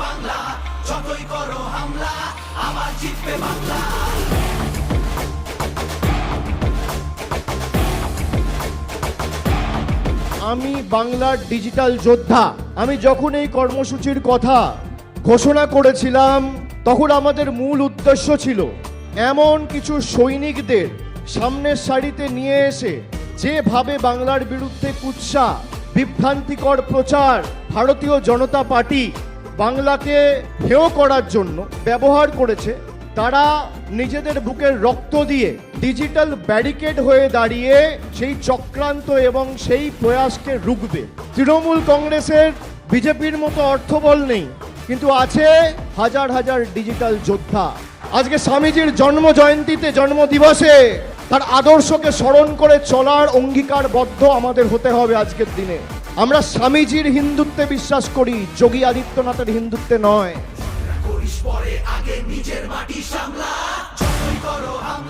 বাংলা, যতই করো হামলা আবার জিতবে বাংলা। আমি বাংলার ডিজিটাল যোদ্ধা। আমি যখন এই কর্মসূচির কথা ঘোষণা করেছিলাম তখন আমাদের মূল উদ্দেশ্য ছিল এমন কিছু সৈনিকদের সামনের সারিতে নিয়ে এসে যেভাবে বাংলার বিরুদ্ধে কুৎসা বিভ্রান্তিকর প্রচার ভারতীয় জনতা পার্টি বাংলাকে হেয় করার জন্য ব্যবহার করেছে, তারা নিজেদের বুকের রক্ত দিয়ে ডিজিটাল ব্যারিকেড হয়ে দাঁড়িয়ে সেই চক্রান্ত এবং সেই প্রয়াসকে রুখবে। তৃণমূল কংগ্রেসের বিজেপির মতো অর্থবল নেই, কিন্তু আছে হাজার হাজার ডিজিটাল যোদ্ধা। আজকে স্বামীজির জন্ম জয়ন্তীতে জন্ম দিবসে তার আদর্শকে স্মরণ করে চলার অঙ্গীকারবদ্ধ আমাদের হতে হবে আজকের দিনে। আমরা স্বামীজির হিন্দুত্বে বিশ্বাস করি, যোগী আদিত্যনাথের হিন্দুত্বে নয়। করিস পরে আগে নিজের মাটি সামলা, যতই করো হামলা